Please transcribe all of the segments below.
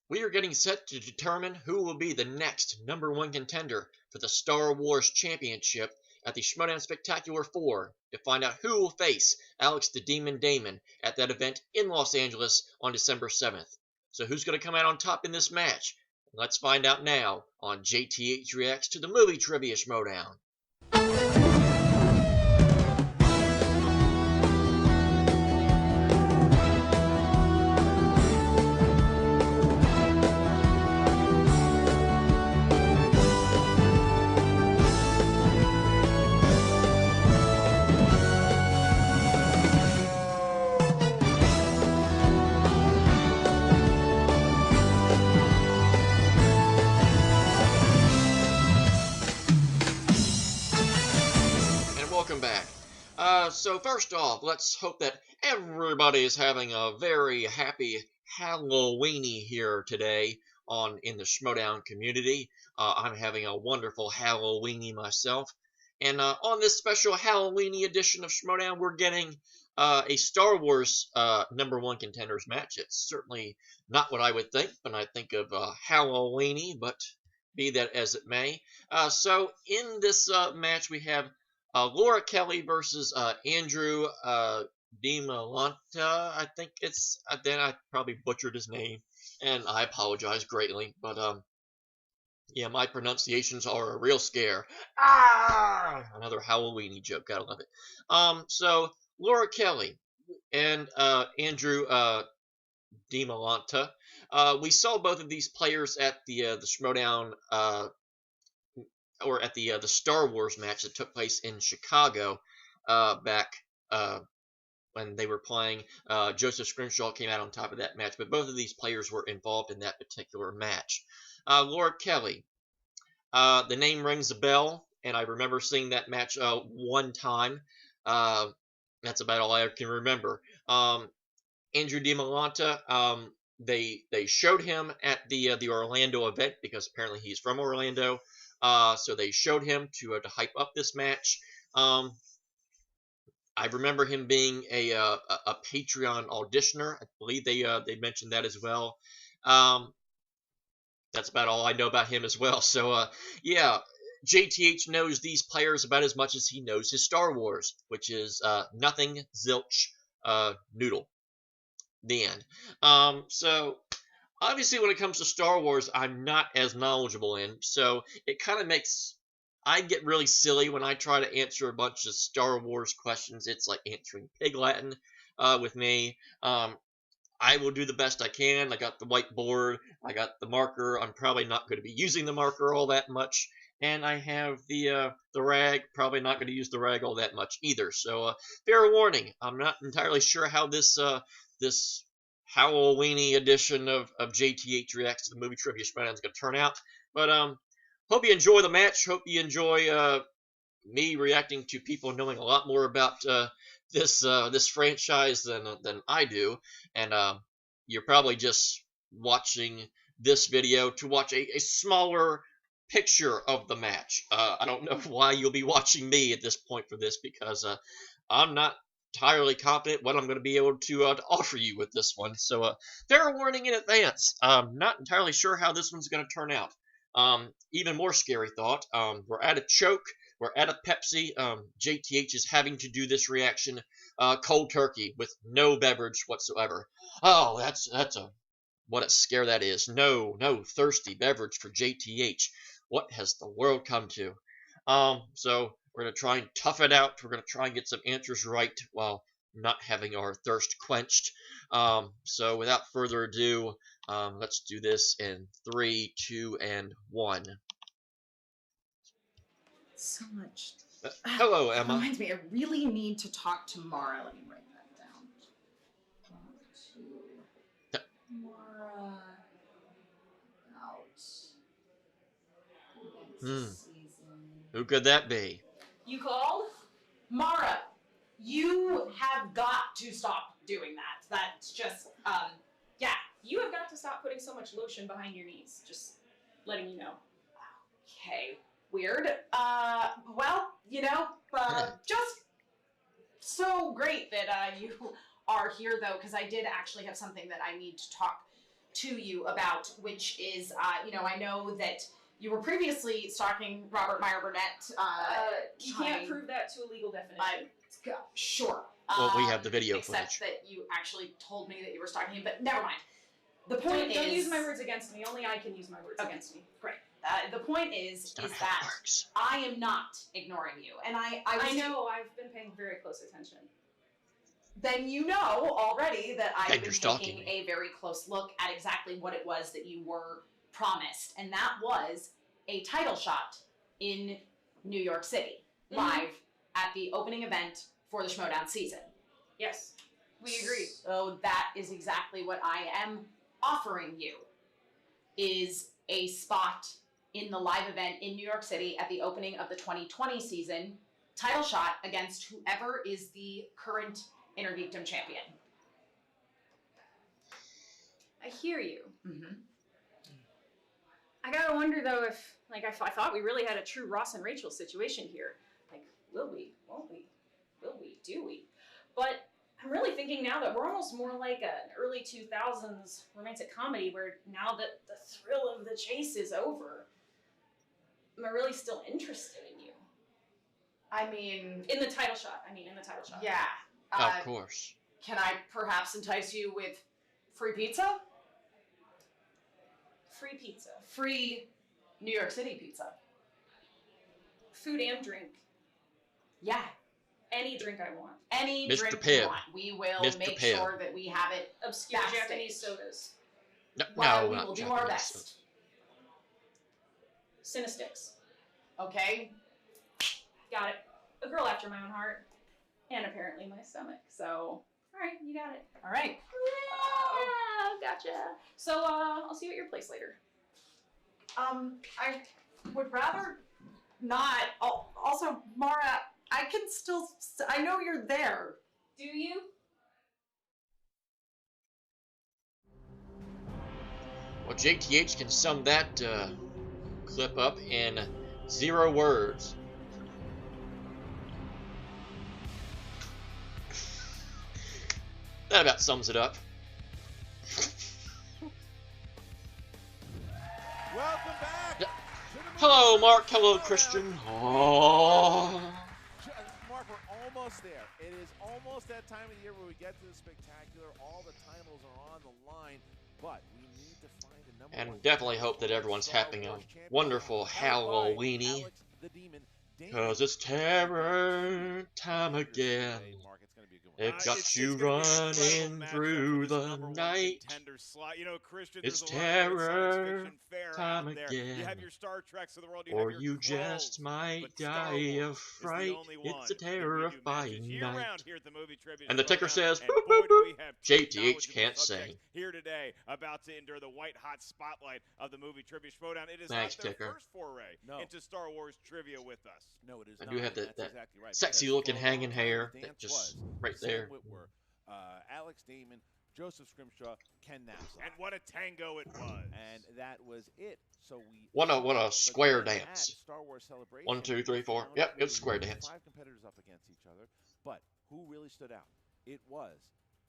we are getting set to determine who will be the next #1 contender for the Star Wars Championship at the Schmoedown Spectacular 4 to find out who will face Alex the Demon Damon at that event in Los Angeles on December 7th. So who's going to come out on top in this match? Let's find out now on JTH Reacts to the Movie Trivia Schmoedown. Welcome back. So first off, let's hope that everybody is having a very happy Halloweeny here today in the Schmoedown community. I'm having a wonderful Halloweeny myself. And on this special Halloweeny edition of Schmoedown, we're getting a Star Wars #1 contenders match. It's certainly not what I would think when I think of Halloweeny, but be that as it may. So in this match, we have Laura Kelly versus Andrew Dimalanta. I think it's. Then I probably butchered his name, and I apologize greatly. But yeah, my pronunciations are a real scare. Another Halloweeny joke. Gotta love it. So Laura Kelly and Andrew Dimalanta. We saw both of these players at the Schmoedown or at the Star Wars match that took place in Chicago back when they were playing. Joseph Scrimshaw came out on top of that match, but both of these players were involved in that particular match. Laura Kelly, the name rings a bell, and I remember seeing that match one time. That's about all I can remember. Andrew Dimalanta, they showed him at the Orlando event because apparently he's from Orlando. So they showed him to hype up this match. I remember him being a Patreon auditioner. I believe they mentioned that as well. That's about all I know about him as well. So yeah, JTH knows these players about as much as he knows his Star Wars, which is nothing, zilch, noodle. The end. So obviously, when it comes to Star Wars, I'm not as knowledgeable in, so it kind of I get really silly when I try to answer a bunch of Star Wars questions. It's like answering Pig Latin with me. I will do the best I can. I got the whiteboard. I got the marker. I'm probably not going to be using the marker all that much. And I have the rag. Probably not going to use the rag all that much either. So fair warning. I'm not entirely sure how this Halloweeny edition of JTH Reacts to the Movie Trivia Schmoedown is going to turn out. But hope you enjoy the match. Hope you enjoy me reacting to people knowing a lot more about this franchise than I do. And you're probably just watching this video to watch a smaller picture of the match. I don't know why you'll be watching me at this point for this, because I'm not entirely confident what I'm going to be able to offer you with this one. So fair warning in advance. Not entirely sure how this one's going to turn out. Even more scary thought. We're at a choke. We're at a Pepsi. JTH is having to do this reaction cold turkey with no beverage whatsoever. Oh, what a scare that is. No thirsty beverage for JTH. What has the world come to? So we're going to try and tough it out. We're going to try and get some answers right while not having our thirst quenched. So without further ado, let's do this in 3, 2, and 1. So much. Hello, Emma. Reminds me, I really need to talk tomorrow. Let me write that down. Mara out. Who could that be? You called? Mara, you have got to stop doing that. That's just, yeah, you have got to stop putting so much lotion behind your knees. Just letting you know. Okay, weird. Well, you know, just so great that you are here, though, because I did actually have something that I need to talk to you about, which is, you know, I know that you were previously stalking Robert Meyer Burnett. You can't prove that to a legal definition. Sure. Well, we have the video except footage. that you actually told me that you were stalking him, but never mind. The point Don't use my words against me. Only I can use my words against me. Great. The point is That's not that how it works. I am not ignoring you, and I know. I've been paying very close attention. Then you know already that I've And been you're stalking taking me. a very close look at exactly what it was that you were promised, and that was a title shot in New York City, live at the opening event for the Schmoedown season. Yes, we agree. So that is exactly what I am offering you, is a spot in the live event in New York City at the opening of the 2020 season, title shot against whoever is the current Intergeekdom champion. I hear you. Mm-hmm. I gotta wonder though if, like, I thought we really had a true Ross and Rachel situation here. Like, will we? Won't we? Will we? Do we? But I'm really thinking now that we're almost more like an early 2000s romantic comedy where now that the thrill of the chase is over, am I really still interested in you? I mean, In the title shot. yeah. Of course. Can I perhaps entice you with free pizza? Free pizza. Free New York City pizza. Food and drink. Yeah. Any drink I want. Any Mr. drink Pibb. you want. We will Mr. make Pibb. sure that we have it. Obscure Backstage. Japanese sodas. No, Well, we not will do Japanese our best. Cinesticks. Okay? Got it. A girl after my own heart. And apparently my stomach. So, alright, you got it. All right. Gotcha. So, I'll see you at your place later. I would rather not. Also, Mara, I can still. I know you're there. Do you? Well, JTH can sum that clip up in 0 words. That about sums it up. Welcome back. Yeah. Hello, Mark. Hello, Christian. Oh. Mark, we're almost there. It is almost that time of the year where we get to the spectacular. All the titles are on the line, but we need to find a number one. And definitely hope that everyone's having a wonderful Halloweeny. Alex the Demon. Cause it's terror time again. Mark, it's gonna be a good one. It got It's you gonna be an running incredible matchup through for this the number one night. contender slot. You know, Christian, It's there's a lot of great science terror fiction fare time out there. You again. have your Star Treks of the world, you Or have you your just Clones, might but Star die Wars of is the fright. only It's one a that we do terrifying matches night. year-round here at the Movie Trivia And the ticker Showdown. says, And boy, do we have two JTH knowledgeable can't subjects sing. here today about to endure the white-hot spotlight of the Movie Trivia Showdown. It is Thanks, not their Ticker. first foray No. into Star Wars trivia with us. No, it is I not. do have and that that's exactly right, sexy because looking for a hanging long time, hair the that dance just was right Sam there. Witwer, Alex Damon, Joseph Scrimshaw, Ken Knapsack. And what a tango it was. And that was it. So we What a but square then dance. at Star Wars Celebration, 1, 2, 3, 4. found Yep, there it's a square was dance. 5 competitors up against each other, but who really stood out? It was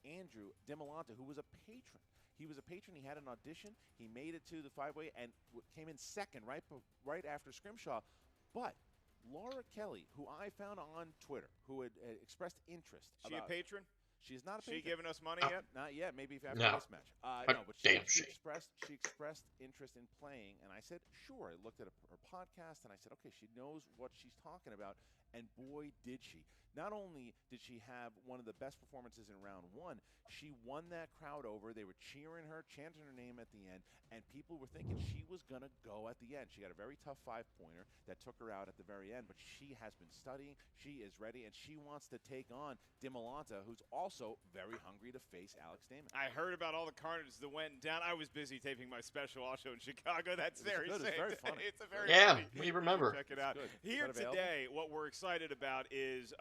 Andrew Dimalanta, who was a patron. He was a patron. He had an audition. He made it to the 5-way and came in second, right after Scrimshaw. But Laura Kelly, who I found on Twitter, who had expressed interest. She a patron? She is not a She patron. giving us money yet? Not yet. Maybe after No. this match. A No, but damn she shame. expressed interest in playing, and I said sure. I looked at her podcast, and I said, okay, she knows what she's talking about, and boy, did she! Not only did she have one of the best performances in round 1, she won that crowd over. They were cheering her, chanting her name at the end, and people were thinking she was gonna go at the end. She got a very tough 5-pointer that took her out at the very end, but she has been studying. She is ready, and she wants to take on Dimalanta, who's also very hungry to face Alex Damon. I heard about all the carnage that went down. I was busy taping my special also in Chicago. That's It was very good. same It's very day. funny. It's a very Yeah, funny. we remember. Check it out. Good. Here Is that available? today, what we're excited about is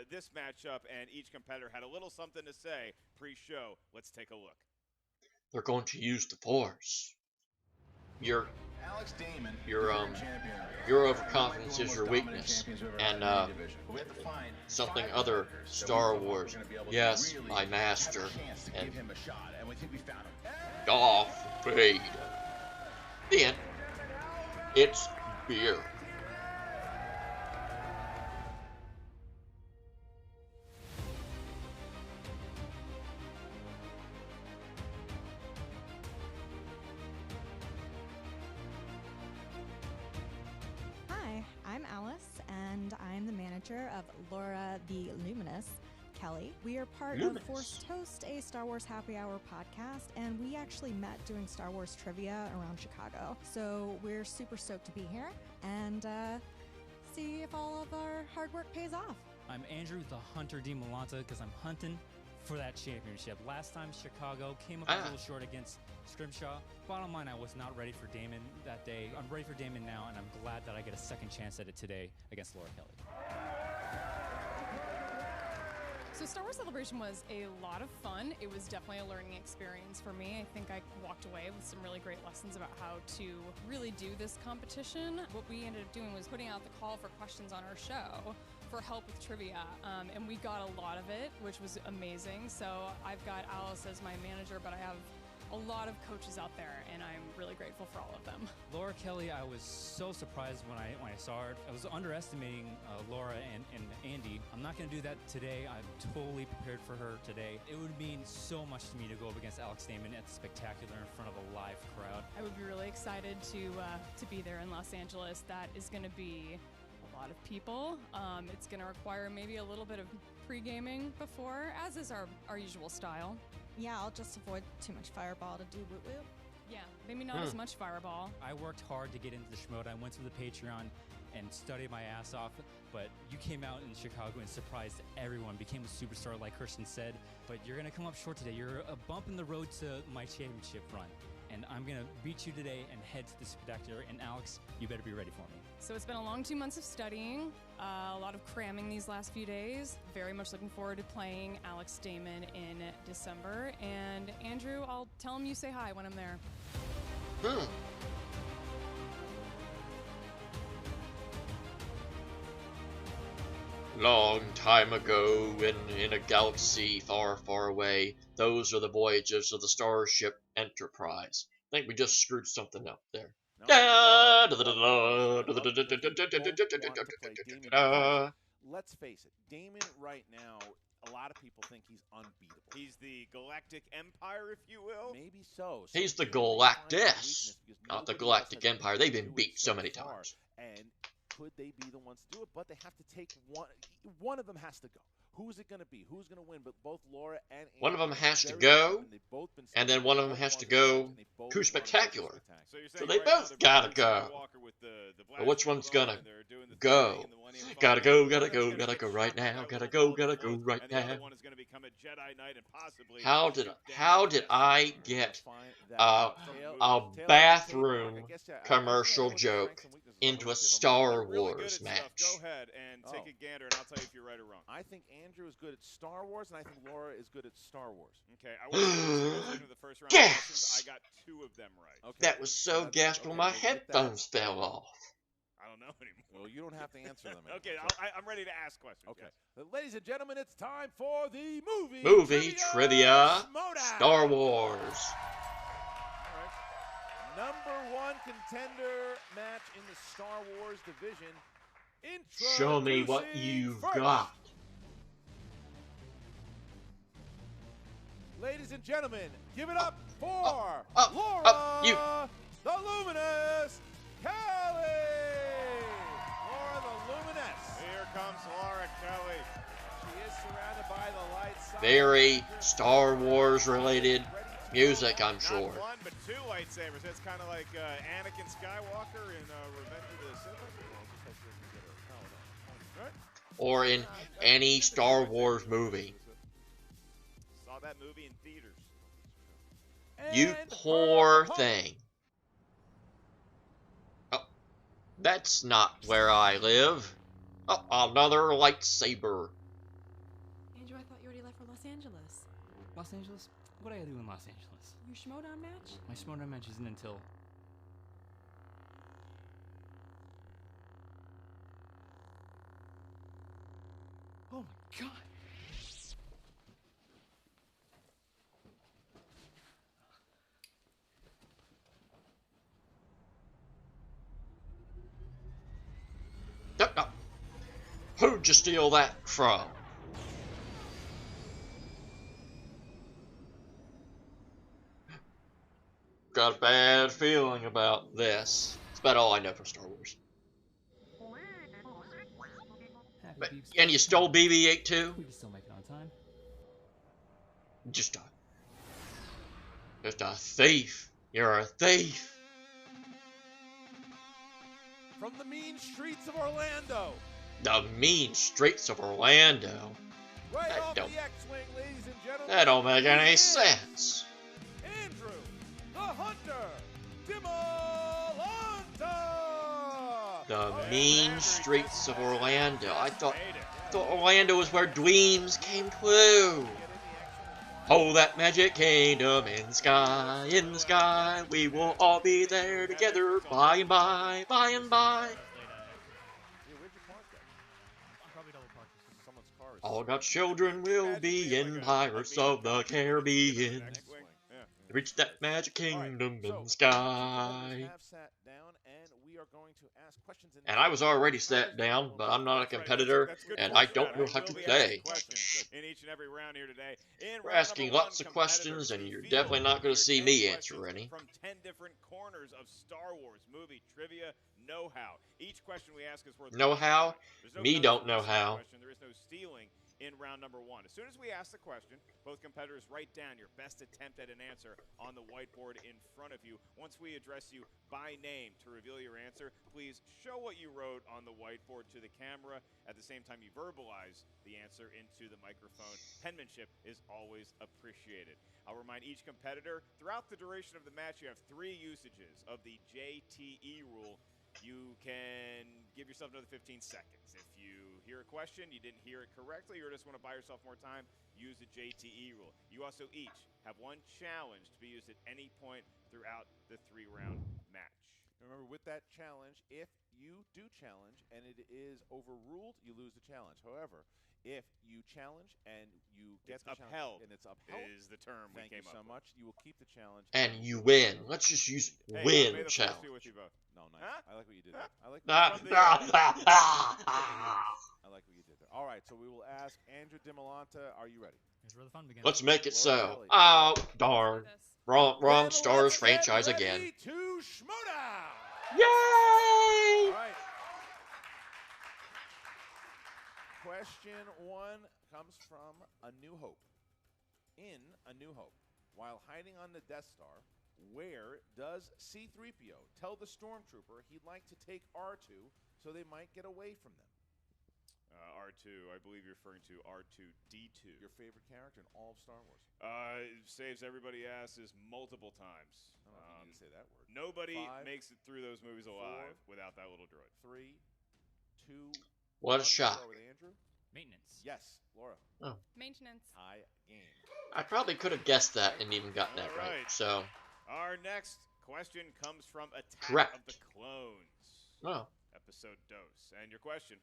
this matchup, and each competitor had a little something to say pre-show. Let's take a look. They're going to use the Force. Your Alex Damon, your overconfidence is your weakness, and something other Star Wars. Yes, my master. And him a shot, and we think we found him. Darth Vader. The end. It's beer. Hi, I'm Alice, and I'm the manager of Laura the Luminous Kelly. We are part Luminous. of Forced Toast, a Star Wars happy hour podcast, and we actually met doing Star Wars trivia around Chicago. So we're super stoked to be here and see if all of our hard work pays off. I'm Andrew, the Hunter Dimalanta, because I'm hunting for that championship. Last time Chicago came up a little short against Scrimshaw. Bottom line, I was not ready for Damon that day. I'm ready for Damon now, and I'm glad that I get a second chance at it today against Laura Kelly. So Star Wars Celebration was a lot of fun. It was definitely a learning experience for me. I think I walked away with some really great lessons about how to really do this competition. What we ended up doing was putting out the call for questions on our show for help with trivia, and we got a lot of it, which was amazing. So I've got Alice as my manager, but I have a lot of coaches out there, and I'm really grateful for all of them. Laura Kelly, I was so surprised when I saw her. I was underestimating Laura and Andy. I'm not going to do that today. I'm totally prepared for her today. It would mean so much to me to go up against Alex Damon at the Spectacular in front of a live crowd. I would be really excited to be there in Los Angeles. That is going to be a lot of people. It's going to require maybe a little bit of pre-gaming before, as is our usual style. Yeah, I'll just avoid too much fireball to do woo-woo. Yeah, maybe not as much fireball. I worked hard to get into the Schmoedown. I went to the Patreon and studied my ass off, but you came out in Chicago and surprised everyone, became a superstar like Kirsten said, but you're going to come up short today. You're a bump in the road to my championship run, and I'm going to beat you today and head to the Spectacular, and Alex, you better be ready for me. So it's been a long 2 months of studying, a lot of cramming these last few days. Very much looking forward to playing Alex Damon in December. And Andrew, I'll tell him you say hi when I'm there. Long time ago, in a galaxy far, far away, those are the voyages of the Starship Enterprise. I think we just screwed something up there. Let's face it, Damon right now, a lot of people think he's unbeatable. He's the Galactic Empire, if you will. Maybe so. He's the Galactus, not the Galactic Empire. They've been beat so many times. And could they be the ones to do it? But they have to take one. One of them has to go. Who's it going to be? Who's going to win? But both Laura and Andy, one of them has to go, and then one of them has to go to Spectacular. So they both gotta go. But which one's gonna go? Gotta go right now. Gotta go right now. How did I get a bathroom commercial joke into a Star Wars match? Go ahead and take a gander, and I'll tell you if you're right or wrong. I think Andrew is good at Star Wars, and I think Laura is good at Star Wars. Okay, I was into the first round. Gas! I got 2 of them right. Okay. That was so gasped when my headphones fell off. I don't know anymore. Well, you don't have to answer them anymore. Okay, I'm ready to ask questions. Okay. Yes. Ladies and gentlemen, it's time for the Movie trivia Schmoedown. Star Wars. All right. Number 1 contender match in the Star Wars division. Show me what you've got. Ladies and gentlemen, give it up for Laura the Luminous Kelly! Laura the Luminous. Here comes Laura Kelly. She is surrounded by the lights. Very Star Wars related music, I'm sure. Not 1, but 2 lightsabers. That's kind of like Anakin Skywalker in Revenge of the Sith. Right? Or in any Star Wars movie. Saw that movie in theaters. You poor thing. Oh, that's not where I live. Oh, another lightsaber. Andrew, I thought you already left for Los Angeles. Los Angeles? What do I do in Los Angeles? Your Schmoedown match? My Schmoedown match isn't until... Oh my god! Who'd you steal that from? Got a bad feeling about this. That's about all I know from Star Wars. But, and you stole BB-8 too? We can still make it on time. Just a thief. You're a thief. From the mean streets of Orlando. The mean streets of Orlando. Right That off don't- the X-Wing, ladies and gentlemen. That don't make any he is sense. Andrew, the Hunter, Dimalanta. The mean streets of Orlando. I thought Orlando was where dreams came true. Oh, that magic kingdom in the sky, we will all be there together by and by, by and by. All God's children will be in Pirates of the Caribbean. Reach that magic kingdom in the sky. And I was already sat down, but I'm not a competitor, and I don't know how to play. In each and every round here today. We're asking lots of questions, and you're definitely not going to see me answer any. From 10 different corners of Star Wars movie trivia know-how. Each question we ask is worth Know-how? There's no Me don't know consequence to the how. question. There is no stealing in round number 1. As soon as we ask the question, both competitors write down your best attempt at an answer on the whiteboard in front of you. Once we address you by name to reveal your answer, please show what you wrote on the whiteboard to the camera. At the same time, you verbalize the answer into the microphone. Penmanship is always appreciated. I'll remind each competitor, throughout the duration of the match, you have 3 usages of the JTE rule. You can give yourself another 15 seconds. If you hear a question, you didn't hear it correctly, or just want to buy yourself more time, use the JTE rule. You also each have 1 challenge to be used at any point throughout the 3-round match. Remember, with that challenge, if you do challenge and it is overruled, you lose the challenge. However, if you challenge and you get the challenge and it's upheld, is the term we came up with. Thank you so much. You will keep the challenge. And you win. Let's just use Hey, win may the force challenge. be with you both. No, nice. Huh? I like what you did there. I like Ah, what I like what you did there. All right, so we will ask Andrew Dimalanta, are you ready? Here's where the fun begins. Let's make it so. Kelly. Oh, darn. This. Wrong Then Star Wars let's get franchise ready again. to Schmoedown. Yay! All right. Question 1 comes from A New Hope. In A New Hope, while hiding on the Death Star, where does C-3PO tell the Stormtrooper he'd like to take R2 so they might get away from them? R2, I believe you're referring to R2-D2. Your favorite character in all of Star Wars? Saves everybody asses multiple times. I don't know if you need to say that word. Nobody 5, makes it through those movies alive without that little droid. 3, 2, What a 1. shock. Start with Andrew. Maintenance. Yes, Laura. Maintenance. Tie game. I probably could have guessed that and even gotten that right. Alright. So, Our next question comes from Attack Correct. of the Clones. well, Episode Dos. And your question.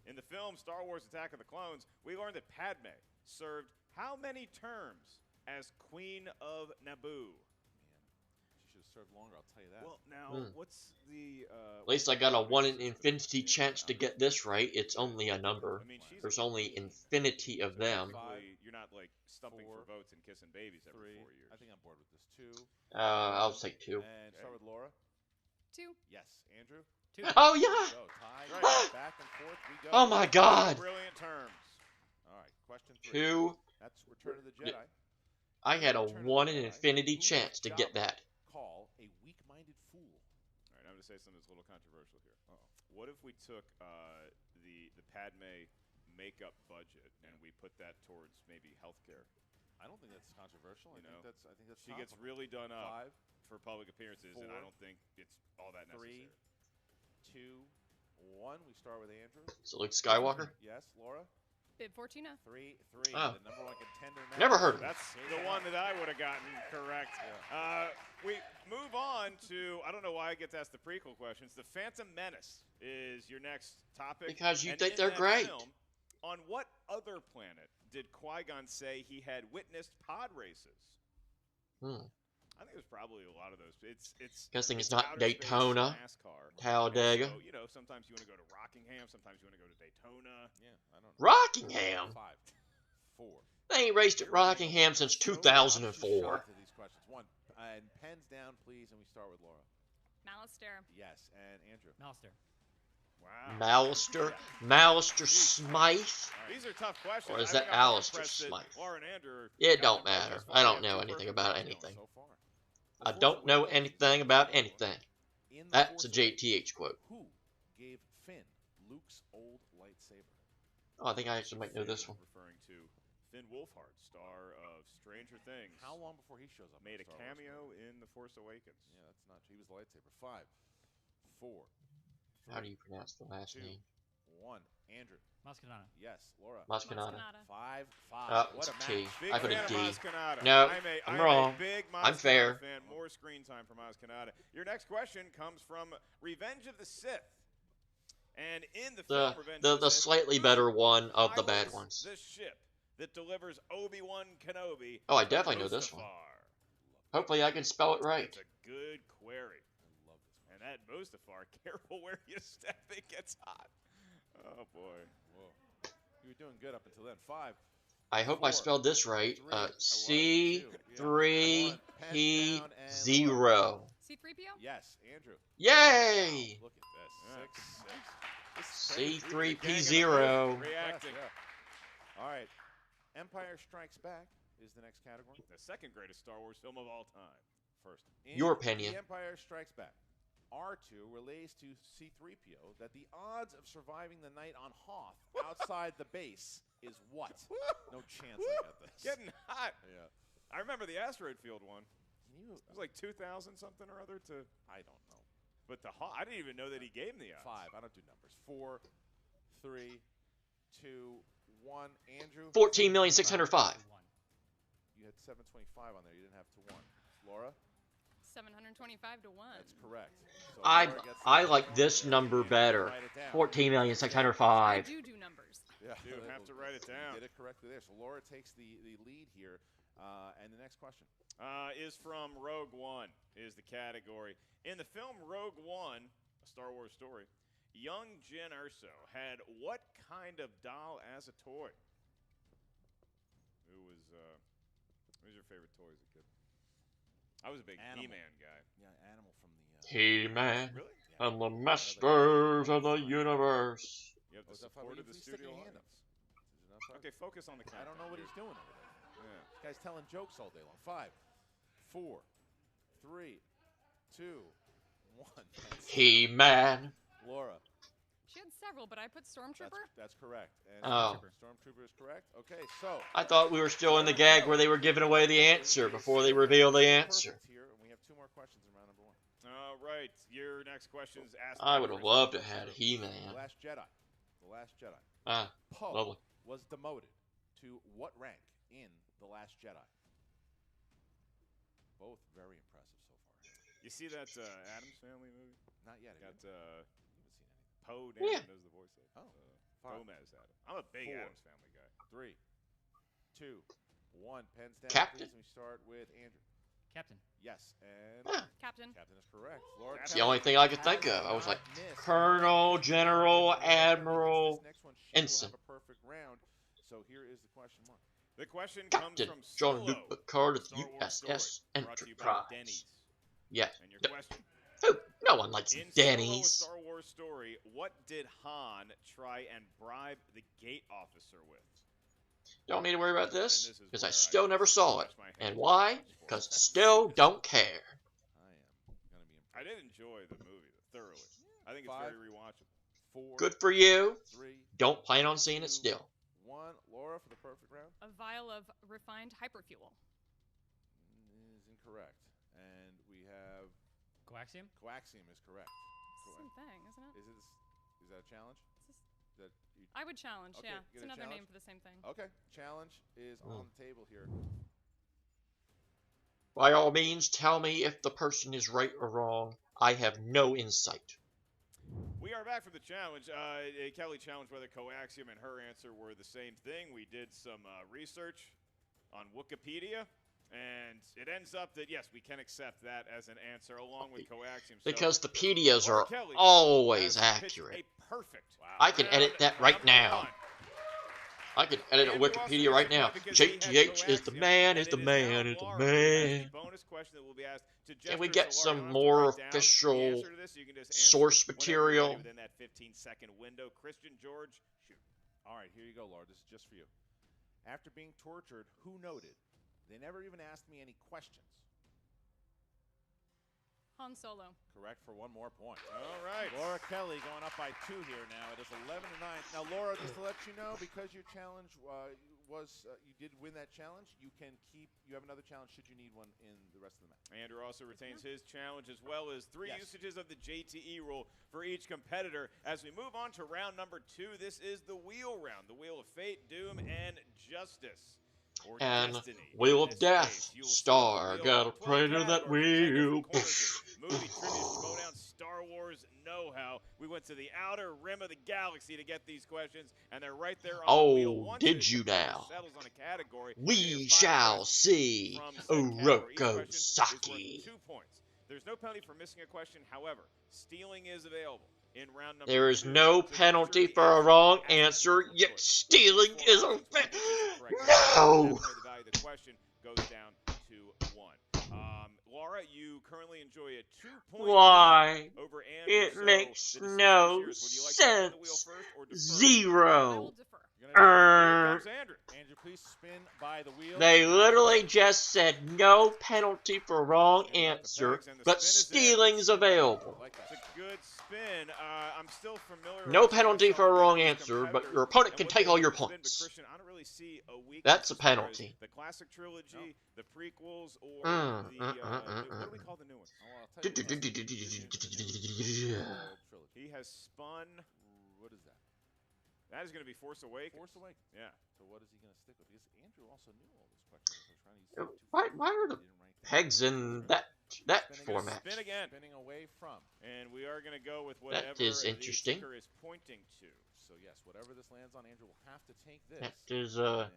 In the film Star Wars Attack of the Clones, we learned that Padme served how many terms as Queen of Naboo? She should have served longer, I'll tell you that. Well, now, Hmm. what's the... at least I got a 1 in infinity chance to get this right. It's only a number. I mean, she's There's only infinity of them. technically- You're not, like, stumping 4, for votes and kissing babies every 3. 4 years. I think I'm bored with this. 2. I'll take 2. And start with Laura. 2. Yes. Andrew. 2. Oh, yeah! Go. Tie. Right. Back and forth we go. Oh, my God! Brilliant terms. All right. Question 3. 2. That's Return of the Jedi. I had a Return of 1 the in Jedi. infinity Who does chance to get Jabba that. Call a weak-minded fool. All right, I'm going to say something that's a little controversial here. Uh-oh. What if we took the Padme makeup budget and we put that towards maybe healthcare? I don't think that's controversial. You know, I think that's She gets topical. really done up 5, for public appearances, and I 4, don't think it's all that 3, necessary. 2, 1. We start with Andrew. So Luke Skywalker? Yes, Laura. Bib Fortuna. 3, 3. Oh. The number 1 contender. Now. Never heard of him. That's the one that I would have gotten correct. We move on to, I don't know why I get to ask the prequel questions. The Phantom Menace is your next topic. Because you And think in they're that great. film, on what other planet did Qui-Gon say he had witnessed pod races? Hmm. I think there's probably a lot of those. It's Guessing it's it's not outer space Daytona, NASCAR. Talladega. And so, sometimes you want to go to Rockingham, sometimes you want to go to Daytona. Yeah, I don't know. Rockingham. 5, 4. They ain't raced at Rockingham since So 2004. shocked at these questions. 1, and pens down, please, and we start with Laura. Malister. Yes, and Andrew. Malister. Wow. Malister Smythe. These are tough questions. Or is I that think I'm more Alistair impressed that Smythe? Laura and Andrew are It kind don't of close matter. thus far. I They don't have know two anything perfect about ones going anything. So far. I don't know anything about anything. In The That's a Force Awakens, JTH quote. Who gave Finn Luke's old lightsaber? Oh, I think I actually might know this one. Referring to Finn Wolfhard, star of Stranger Things. How long before he shows up? Made a in Star Wars cameo movie? in The Force Awakens. Yeah, that's not. He was the lightsaber. 5, 4. How do you pronounce the last 2, name? 1. Andrew. Mascanata. Yes, Laura. Mascanata. 5, 5. Oh, What it's a a T. match. Big I put a fan of D. Mascanata. No, I'm wrong. A big I'm Mascanata fair. fan. More screen time for Mascanata. Your next question comes from Revenge of the Sith. And in the film Revenge of The Sith, slightly who better one of the bad pilots ones. The ship that delivers Obi-Wan Kenobi. Oh, I to definitely know this one. Mustafar? Hopefully I can spell it right. It's a good query. I love this one. And that Mustafar, careful where you step, it gets hot. Oh boy. Whoa. You were doing good up until then. 5. I hope I 4, spelled this right. 3, 2, C3P0. C3PO? Yes, Andrew. Yay! Look at this. 6, 6. C3P0. Reacting. All right. Empire Strikes Back is the next category. The second greatest Star Wars film of all time. First. Your opinion. The Empire Strikes Back. R2 relays to C3PO that the odds of surviving the night on Hoth outside the base is what? No chance I got this. Getting hot. Yeah. I remember the asteroid field one. Can you? It was like 2,000 something or other to. I don't know. But I didn't even know that he gave me the odds. 5. I don't do numbers. 4, 3, 2, 1. Andrew. 14,605,000. You had 725 on there. You didn't have to 1. Laura. 725 to 1. That's correct. So I Laura gets I the like point. this number Andrew, better. write it down. 14,605,000. I do numbers. Yeah, You have to write it down. You did it correctly there. So Laura takes the lead here. And the next question. Is from Rogue One, is the category. In the film Rogue One, a Star Wars story, young Jyn Erso had what kind of doll as a toy? Who was your favorite toy as a kid? I was a big Animal. He-Man guy. Yeah, animal from the. He-Man Really? and the Masters of the Universe. You have the Was that support of the Please stick studio your hand up. audience. Is it not fine? Okay, focus on the camera. I don't know what he's doing over there. Yeah. This guy's telling jokes all day long. 5, 4, 3, 2, 1. He-Man. Laura. She had several, but I put Stormtrooper. That's correct. And Oh. Stormtrooper is correct. Okay, so. I thought we were still in the gag where they were giving away the answer before they reveal the answer. Perfect here, and we have 2 more questions in round number 1. All right, your next question is asked. I would by have Chris loved to Miller. have had The He-Man. Last Jedi. The Last Jedi. Ah, Poe lovely. was demoted to what rank in The Last Jedi? Both very impressive so far. You see that Addams Family movie? Not yet. Got I haven't seen anything. Poe Yeah. Dameron does the voice of Oh, 5, Gomez Adam. I'm a big 4, Addams Family guy. 3, 2, 1. Pens down, Captain. please. We start with Andrew. Captain. Yes, and Ah, Captain. Captain is correct. Laura That's it's the only thing I could think of. I was like, Colonel, General, Admiral, This next one, she will Ensign. have a perfect round. So here is the question mark. The question Captain comes from Jean-Luc Solo, Picard of the Star Wars USS Story, brought to you by Enterprise. Denny's. Yeah. And your No, question. no one likes In Solo, a Denny's. Star Wars Story, what did Han try and bribe the gate officer with? Don't need to worry about this, And this is because I where still never saw it. scratch my head. And why? Because still don't care. I am going to be impressed. I did enjoy the movie thoroughly. I think it's 5, very rewatchable. 4, Good for you. 3, Don't plan on seeing it 2, still. 1. Laura for the perfect round A vial of refined hyperfuel. is incorrect. And we have Coaxium. coaxium is correct. It's the same thing, isn't it? Is that a challenge? Is that you, I would challenge, Okay, yeah. get It's a another challenge? name for the same thing. okay, challenge is on the table here. By all means, tell me if the person is right or wrong. I have no insight. We are back from the challenge. Kelly challenged whether coaxium and her answer were the same thing. We did some research on Wikipedia, And it ends up that, yes, we can accept that as an answer along with coaxium. Because the PDAs Laura are Kelly always has pitched accurate. a perfect I can edit that right number now. one. I can edit a Andrew also Wikipedia gets right a now. point because he had JTH is the coaxium, man, and is the it man, now is the Laura who has the man. bonus question that will be asked to Can we Jester. get So, Laura, some you don't have to more write down the official answer to this. You can just answer source whenever you're ready material? within that 15-second window. Christian George, shoot. All right, here you go, Laura. This is just for you. After being tortured, who noted? They never even asked me any questions. Han Solo. Correct for one more point. All right. Laura Kelly going up by 2 here now. It is 11-9. Now, Laura, just to let you know, because your challenge you did win that challenge, you have another challenge should you need one in the rest of the match. Andrew also retains his challenge as well as 3 Yes. usages of the JTE rule for each competitor. As we move on to round number 2, this is the wheel round. The Wheel of Fate, Doom, and Justice. Or And Destiny. Wheel In of this Death, case, you will star, see the wheel gotta of 12 pray to that categories from 10 wheel. different corners of movie, trivia, Schmoedown, Star Wars know-how. We went to the outer rim of the galaxy to get these questions, and they're right there on the wheel. Oh, Once did a you competitor now? settles on a category, We they have 5 shall questions see from said category. Each Oroku question is Saki. worth 2 points. There's no penalty for missing a question. However, stealing is available in round number There is 2. no So make penalty sure the for a answer wrong has to be answer, multiple yet choice. stealing Use 4 is options, a one of which is the correct answer. No! That way the value of the question goes down to 1. Laura, you currently enjoy a 2-point Why? lead over Andrew. It So makes the decision no is yours. Would you like to spin the wheel sense. first or defer? I will Zero. defer. Here Er, comes Andrew. Andrew, please spin by the wheel. They literally just said no penalty for wrong And mark the answer, pegs, and the but spin is in. stealing's available. Like that. It's a good spin. I'm still familiar. No penalty for a wrong answer, but your opponent can take all your But points. Christian, I don't really see a weakness. That's a as far as penalty. The classic trilogy, the prequels, or Mm, the what do we call the new ones? Oh, I'll tell you trilogy. He has spun. What is that? That is going to be Force Awakens. Force Awakens. Yeah. So what is he going to stick with? Because Andrew also knew all those questions. I was trying to use Why are the pegs in that format? Spin again. Spinning away from. And we are going to go with whatever is the interesting. ticker is pointing to. So yes, whatever this lands on, Andrew will have to take this. That is And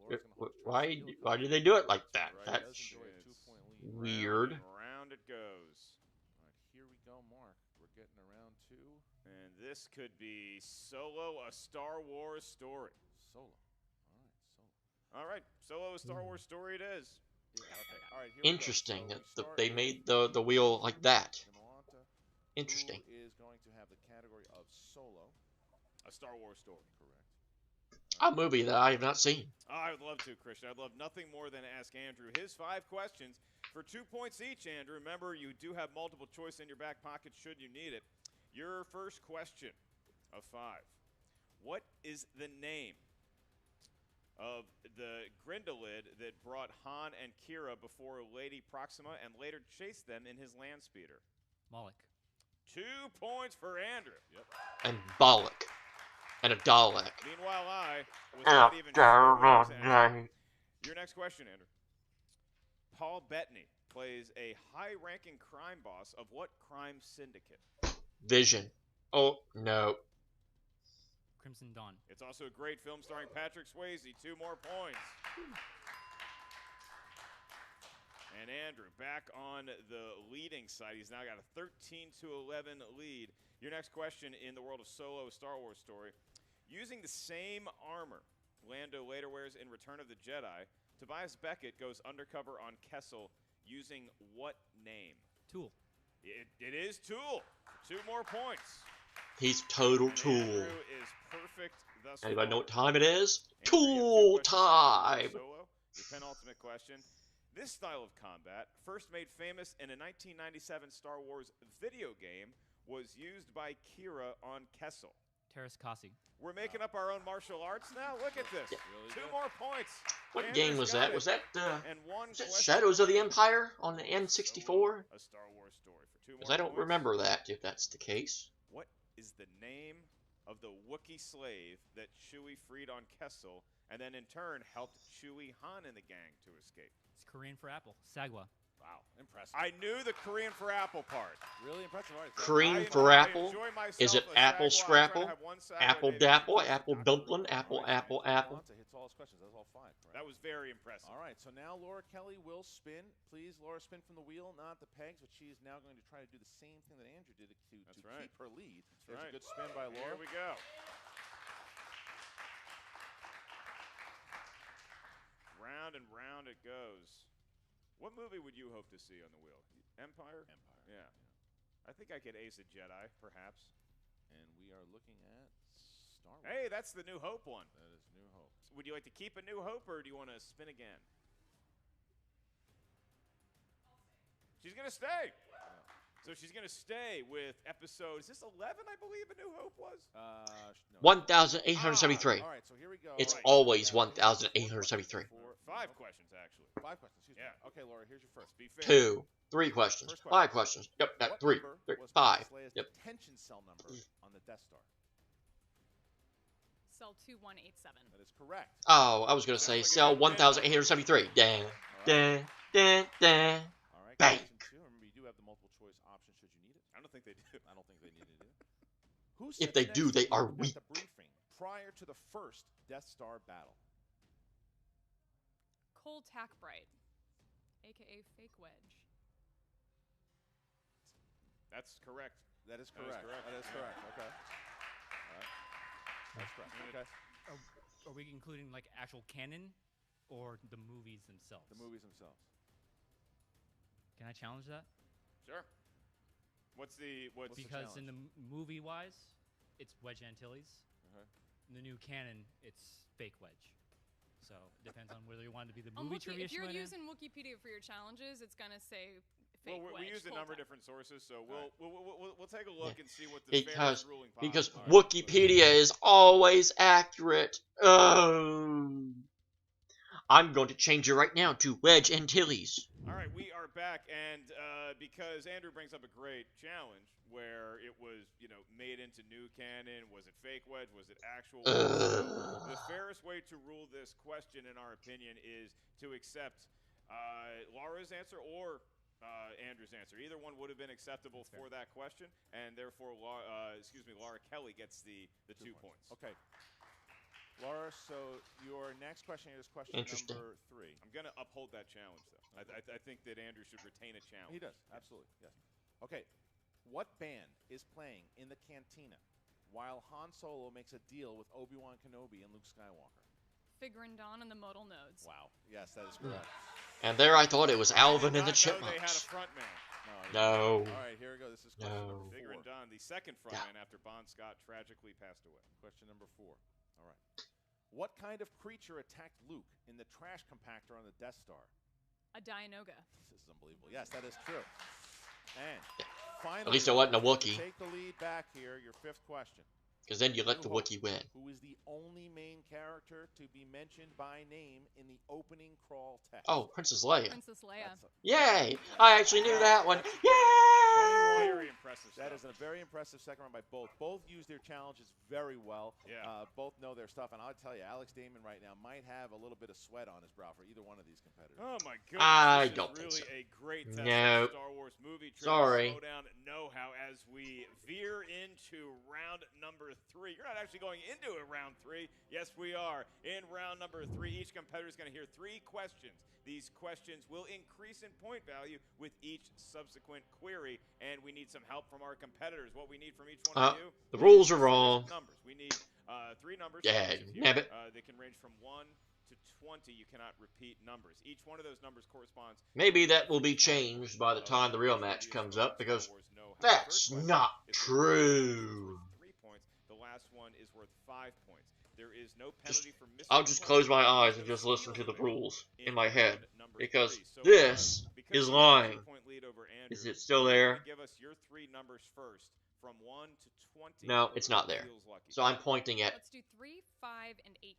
Laura's gonna hold why true to why the did they do it like that? Right, That's does enjoy a 2-point lead. weird. Round it goes. All right, here we go, Mark. We're getting around to And this could be Solo, a Star Wars story. Solo. All right, Solo. All right, Solo, a Star Wars story it is. Yeah, okay. All right, here we go. Interesting So that we start they with made the wheel like that. Dimalanta, Interesting. Who is going to have the category of Solo? A Star Wars story. Correct. A movie that I have not seen. Oh, I would love to, Christian. I'd love nothing more than to ask Andrew his 5 questions for 2 points each, Andrew. Remember, you do have multiple choice in your back pocket should you need it. Your first question of 5. What is the name of the Grindalid that brought Han and Kira before Lady Proxima and later chased them in his land speeder? Moloch. 2 points for Andrew. Yep. And Bollock. And a Dalek. Meanwhile, I was not even sure what I was asking. Your next question, Andrew. Paul Bettany plays a high-ranking crime boss of what crime syndicate? Vision. Oh, no. Crimson Dawn. It's also a great film starring Patrick Swayze. 2 more points. And Andrew, back on the leading side. He's now got a 13-11 lead. Your next question in the world of Solo, a Star Wars story. Using the same armor Lando later wears in Return of the Jedi, Tobias Beckett goes undercover on Kessel using what name? Tool. It is Tool. 2 more points. He's total And tool. Andrew is perfect thus Anybody know far. what time it is? Andrew, you have 2 Tool questions left time. for Solo. Your penultimate question. This style of combat, first made famous in a 1997 Star Wars video game, was used by Kira on Kessel. Terrace Kasi. We're making up our own martial arts now? Look at this. Really 2 good. more points. What Andrew's game was got that? it. Was that And 1 was that question Shadows of the remaining. Empire on the N64? Solo, a Star Wars story for 2 more Because I don't points. remember that, if that's the case. What is the name of the Wookiee slave that Chewie freed on Kessel and then in turn helped Chewie, Han, and the gang to escape? It's Korean for apple. Sagwa. Wow, impressive. I knew the Korean for apple part. Really impressive. All right, so Cream I for I apple? enjoy myself Is it a apple Sagwa. I try to scrapple? have one Sagwa Apple a day, but dapple? keeps Apple Dr. dumpling? Luke on. Apple, all right, apple, so apple? Dimalanta hits all his questions. That's all 5, correct? That was very impressive. All right, so now Laura Kelly will spin. Please, Laura, spin from the wheel, not the pegs, but she is now going to try to do the same thing that Andrew did to That's keep right. her lead. That's There's right. a good spin by Laura. Here we go. Round and round it goes. What movie would you hope to see on the wheel? Empire? Empire. Yeah. I think I could ace a Jedi, perhaps. And we are looking at Star Wars. Hey, that's the New Hope one. That is New Hope. Would you like to keep a New Hope, or do you want to spin again? She's going to stay. So she's going to stay with episode, is this 11, I believe, A New Hope was? No. 1,873. All right, so here we go. It's Right. always Now, 1,873. 5 questions, actually. 5 questions, excuse me. Yeah. Okay, Laura, here's your first. Be fair. 2, 3 questions. First question. 5 questions. Yep, that What 3, number 3 was 5. Princess Leia's Yep. detention cell number on the Death Star? Cell 2187. That is correct. Oh, I was going to say cell 1,873. Dang. Dang. Dang. Dang. All right, Bank. question 2. Remember, you do have the multiple choice option should you need it. I don't think they do. I don't think they needed it. Who If sits they next do, to they Luke are at weak. the briefing prior to the first Death Star battle? Cole Tackbright, aka Fake Wedge. That's correct. That is That is correct. correct. That is Yeah. correct. Okay. All right. That's correct. Okay. Are we including like actual canon or the movies themselves? The movies themselves. Can I challenge that? Sure. What's the Because in challenge? the movie wise, it's Wedge Antilles. Okay. In the new canon, it's Fake Wedge. So it depends on whether you want it to be the movie trivia. If you're Schmoedown. using Wikipedia for your challenges, it's gonna say Well, Fake Wedge. we used a Cole number of Tack- different sources, so we'll take a look and see what the Because fairest ruling because possible is. Wikipedia is always accurate. Oh. I'm going to change it right now to Wedge Antilles. All right, we are back, and because Andrew brings up a great challenge where it was, made into new canon, was it fake Wedge, was it actual Wedge? So the fairest way to rule this question, in our opinion, is to accept Laura's answer or Andrew's answer. Either one would have been acceptable for that question, and therefore, Laura Kelly gets the 2 points. Okay. Laura, so your next question is question Interesting. number 3. I'm going to uphold that challenge, though. I think that Andrew should retain a challenge. He does, absolutely, yes. Okay, what band is playing in the cantina while Han Solo makes a deal with Obi-Wan Kenobi and Luke Skywalker? Figuring Dawn and the Modal Nodes. Wow, yes, that is correct. And there I thought it was Alvin and the I did not know they had a Chipmunks. front man. No. All right, here we go. This is question No. number 4. Figure and Don, the second frontman after Bon Scott tragically passed away. Question number 4. All right. What kind of creature attacked Luke in the trash compactor on the Death Star? A Dianoga. This is unbelievable. Yes, that is true. And finally, At least it wasn't a Wookiee, take the lead back here. Your 5th question. because then you let the Wookiee win. Who is the only main character to be mentioned by name in the opening crawl text? Oh, Princess Leia. Princess Leia. Yay! I actually knew that one. Yay! Very impressive stuff. That is a very impressive second round by both. Both used their challenges very well. Yeah. Both know their stuff. And I'll tell you, Alex Damon right now might have a little bit of sweat on his brow for either one of these competitors. Oh my goodness! I this don't is think really so. a great test Nope. of Star Wars movie trivia Sorry. Schmoedown know-how as we veer into round number 3. You're not actually going into a round 3. Yes, we are. In round number 3, each competitor is going to hear 3 questions. These questions will increase in point value with each subsequent query, and we need some help from our competitors. What we need from each one of you? The rules are wrong. Numbers. We need 3 numbers. Yeah, Each of you. nabbit. They can range from 1 to 20. You cannot repeat numbers. Each one of those numbers corresponds. Maybe that will be changed by the time the real match comes up, because that's not true. 3 points. The last one is worth 5 points. There is no penalty for missing. I'll just close my eyes and just listen to the rules in my head, because this is lying. Is it still there? Give us your 3 numbers first, from 1 to 20. No, it's not there. So I'm pointing at. Let's do 3, 5, and 18.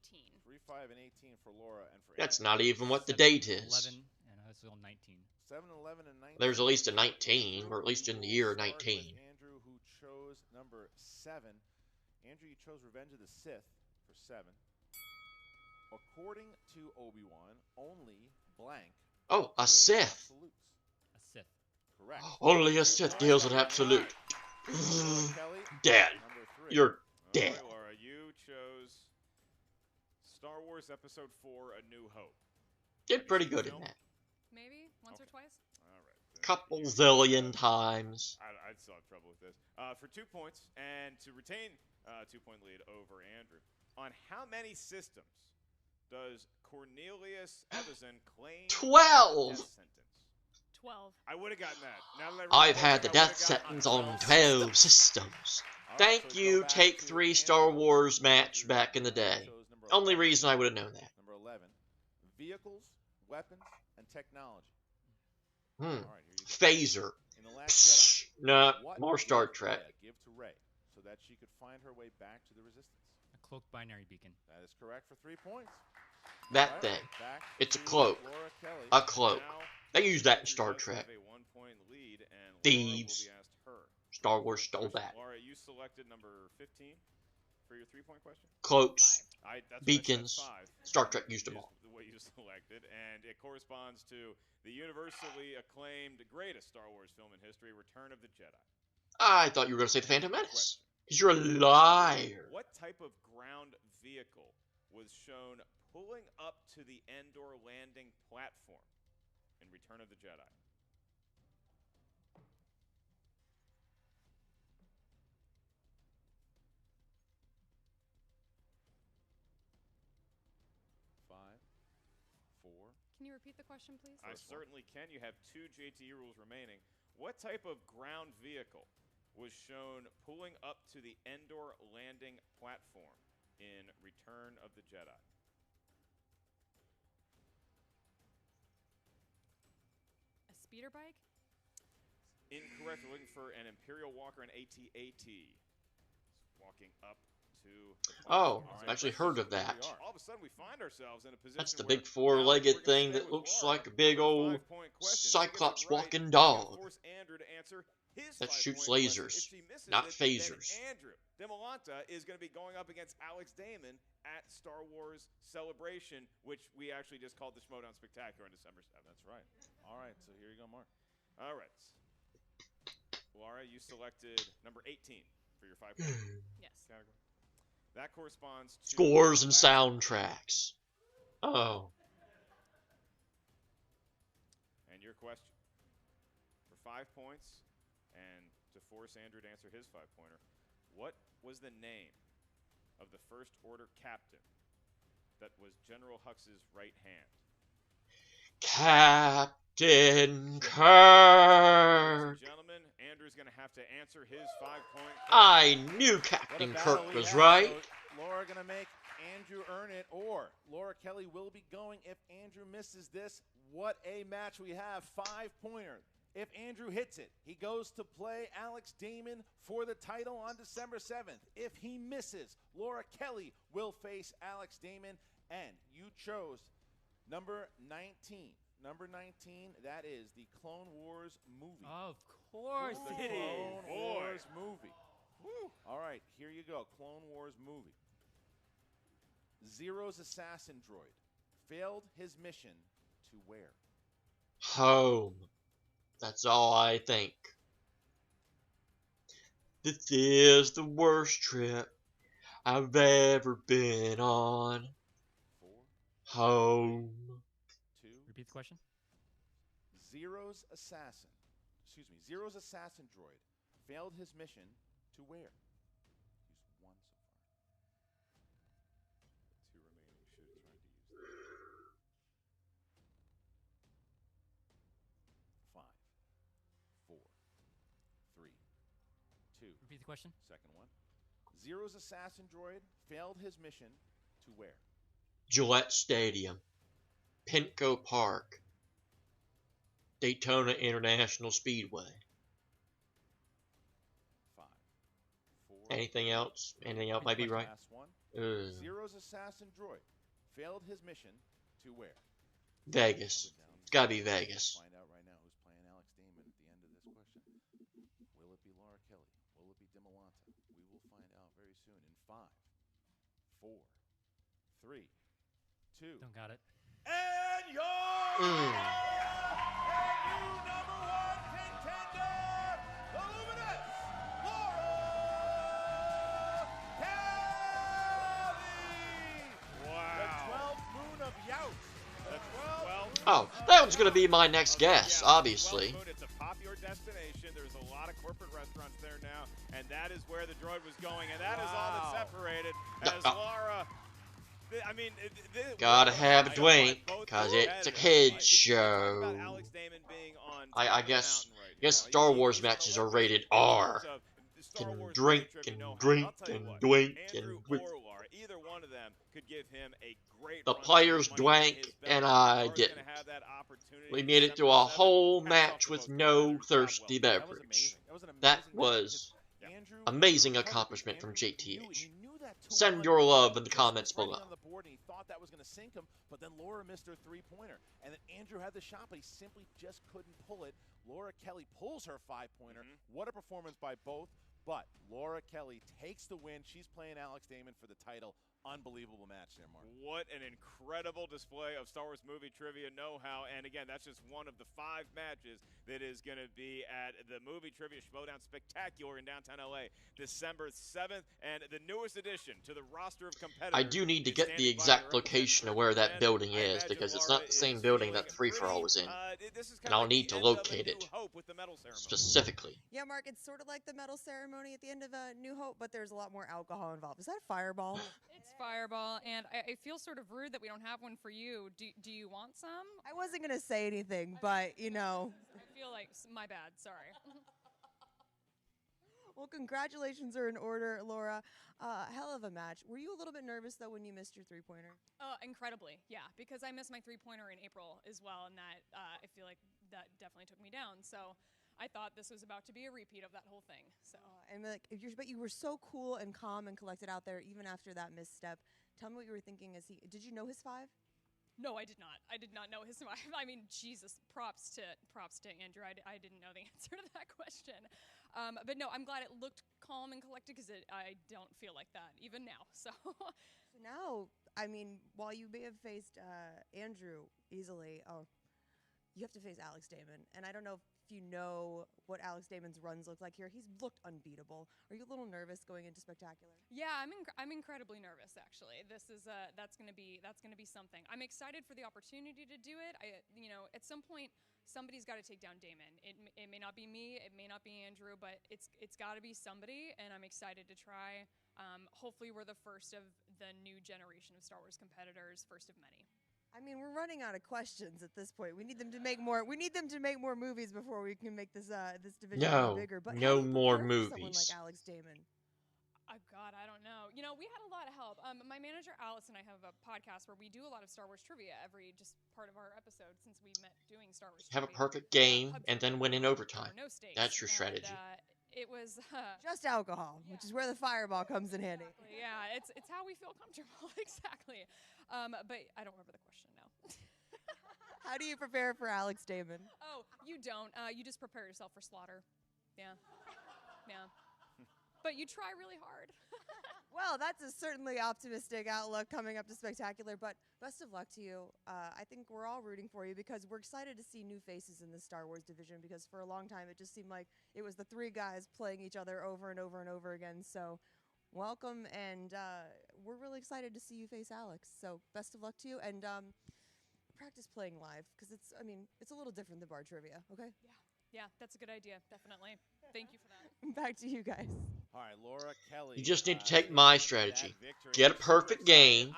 3, 5, and 18 for Laura and for That's Andrew. not even what the date is. 11, and I was still 19. 7, 11, and 19. There's at least a 19, or at least in the year We'll start 19. with Andrew, who chose number 7. Andrew, you chose Revenge of the Sith for 7. According to Obi-Wan, only blank Oh, a wields Sith. absolutes. correct. Only a Sith deals in absolute. Laura Kelly, Dad, number 3. you're All dead. right, Laura, you chose Star Wars Episode 4: A New Hope. Did pretty seen the good in film? that. Maybe once or Okay. twice. All right. then Couple you- zillion times. I'd still have trouble with this. For 2 points, and to retain 2-point lead over Andrew, on how many systems does Cornelius Evison claim 12. death sentence? 12. I would have gotten that. Now that I I've recall, had the I death would've gotten sentence on 12 12 systems. All right, Thank so you, go back Take to 3 Andrew. Star Wars match Andrew back in the day. chose number Only 11. reason I would have known that. Number 11. Vehicles, weapons, and technology. Hmm. All right, here you go. Phaser. In The Last Jedi, Psh, nah, what more Star did Trek. Leia give to Rey so that she could find her way back to the Resistance? A cloaked binary beacon. That is correct for 3 points. That All right, thing. back It's a to cloak. Laura Kelly. A cloak. Now, They use that in Andrew Star does Trek. have a 1-point lead, and Thieves. Laura will be asked her. Star Wars stole question. that. Laura, you selected number 15 for your 3-point question. Cloaks, That's what I said, beacons. 5. Star Trek used them is all. The way you selected, and it corresponds to the universally acclaimed greatest Star Wars film in history, Return of the Jedi. I thought you were going to say the Phantom Menace. Because you're a liar. What type of ground vehicle was shown pulling up to the Endor landing platform in Return of the Jedi? Five, 4. Can you repeat the question, please? I certainly can. You have 2 JTE rules remaining. What type of ground vehicle was shown pulling up to the Endor landing platform in Return of the Jedi? A speeder bike? Incorrect. We're looking for an Imperial Walker, an AT-AT. Walking up to the Oh, platform. I've actually heard of that. All of a sudden, we find ourselves in a position That's the where big four-legged now we're gonna thing stay that with looks Laura like a big for a old 5-point question. If she gets it Cyclops right, walking she's gonna dog. force Andrew to answer his That 5-point shoots question. lasers, If she misses not it, phasers. then Andrew Dimalanta is going to be going up against Alex Damon at Star Wars Celebration, which we actually just called the Schmoedown Spectacular on December 7th. That's right. All right, so here you go, Mark. All right. Laura, you selected number 18 for your 5-point Yes. category. That corresponds to Scores and last- soundtracks. Oh. And your question for 5 points, and to force Andrew to answer his 5-pointer, what was the name of the First Order captain that was General Hux's right hand? Captain Ladies Kirk. and gentlemen, Andrew's going to have to answer his 5-point question. I knew What a Captain battle Kirk we was have. right. So Laura going to make Andrew earn it, or Laura Kelly will be going if Andrew misses this. What a match we have. 5-pointer. If Andrew hits it, he goes to play Alex Damon for the title on December 7th. If he misses, Laura Kelly will face Alex Damon, and you chose number 19. Number 19, that is the Clone Wars movie. Of course The it Clone is. Wars movie. All right, here you go. Clone Wars movie. Zero's assassin droid failed his mission to where? Home. That's all I think. This is the worst trip I've ever been on. 4, Home. 2, Repeat the question. Zero's assassin droid failed his mission to where? Use 1 so far. The 2 remaining should try to use that. 5, 4, 3, 2. Repeat the question. Second one. Zero's assassin droid failed his mission to where? Gillette Stadium. Pinco Park. Daytona International Speedway. 5, 4. Anything else? Anything else might be right? Last one. Ugh. Zero's assassin droid failed his mission to where? Vegas. It's gotta be Vegas. Find out right now who's playing Alex Damon at the end of this question. Will it be Laura Kelly? Will it be Dimalanta? We will find out very soon in 5, 4, 3, 2. Don't got it. And your Mm. and you number 1 contender. Oh, that one's going to be my next guess, obviously. It's a popular destination. There's a lot of corporate restaurants there now, and that is where the droid was going, and that is all that separated as Laura. I mean, gotta have a drink, cause it's a kid's show. I guess Star Wars matches are rated R. Can drink and drink and drink and drink. Either one of them could give him a great. The players drank and I didn't. We made it through a whole match with no thirsty beverage. That was amazing accomplishment from JTH. Send your love in the comments below. He thought that was going to sink him, but then Laura missed her three-pointer. And then Andrew had the shot, but he simply just couldn't pull it. Laura Kelly pulls her five-pointer. What a performance by both. But Laura Kelly takes the win. She's playing Alex Damon for the title. Unbelievable match there, Mark. What an incredible display of Star Wars movie trivia know-how. And again, that's just one of the 5 matches that is going to be at the Movie Trivia Schmoedown Spectacular in downtown LA, December 7th, and the newest addition to the roster of competitors. I do need to get the exact location of where that building is, because it's not the same building that Free For All was in. And I'll need to locate it specifically. Yeah, Mark, it's sort of like the medal ceremony at the end of New Hope, but there's a lot more alcohol involved. Is that Fireball? It's Fireball, and I feel sort of rude that we don't have one for you. Do you want some? I wasn't going to say anything, but, you know. I feel like, my bad, sorry. Well, congratulations are in order, Laura. Hell of a match. Were you a little bit nervous, though, when you missed your three-pointer? Incredibly, yeah, because I missed my three-pointer in April as well, and that I feel like that definitely took me down. So I thought this was about to be a repeat of that whole thing. So and like, but you were so cool and calm and collected out there, even after that misstep. Tell me what you were thinking. Did you know his 5? No, I did not. I did not know his 5. I mean, Jesus, props to Andrew. I didn't know the answer to that question. But no, I'm glad it looked calm and collected, because I don't feel like that even now. So now, I mean, while you may have faced Andrew easily, you have to face Alex Damon. And I don't know if you know what Alex Damon's runs look like here. He's looked unbeatable. Are you a little nervous going into Spectacular? Yeah, I'm incredibly nervous, actually. This is that's gonna be something. I'm excited for the opportunity to do it. At some point, somebody's got to take down Damon. It may not be me, it may not be Andrew, but it's got to be somebody, and I'm excited to try. Hopefully, we're the first of the new generation of Star Wars competitors, first of many. I mean, we're running out of questions at this point. We need them to make more. We need them to make more movies before we can make this division bigger. But no more movies. movies. Someone like Alex Damon. Oh God, I don't know. We had a lot of help. My manager Alice and I have a podcast where we do a lot of Star Wars trivia every just part of our episode since we met doing Star Wars. Have trivia. a perfect game and then win in overtime. No stakes. That's your strategy. It was just alcohol, which is where the Fireball comes in handy. Exactly, yeah, it's how we feel comfortable. Exactly. But I don't remember the question now. How do you prepare for Alex Damon? Oh, you don't. You just prepare yourself for slaughter. Yeah. Yeah. But you try really hard. Well, that's a certainly optimistic outlook coming up to Spectacular, but best of luck to you. I think we're all rooting for you because we're excited to see new faces in the Star Wars division, because for a long time it just seemed like it was the 3 guys playing each other over and over and over again. So welcome, and we're really excited to see you face Alex. So best of luck to you, and practice playing live, because it's a little different than bar trivia, okay? Yeah, that's a good idea, definitely. Thank you for that. Back to you guys. All right, Laura Kelly. You just need to take my strategy. Get a perfect game,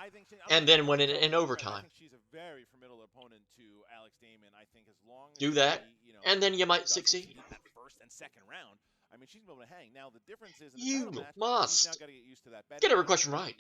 and then win it in overtime. I think she's a very formidable opponent to Alex Damon. I think as long as do that, she, and then you might succeed. That first and second round. I mean, she's going to be able to hang. Now, the difference is you match, must she's now gotta get used to that get every question right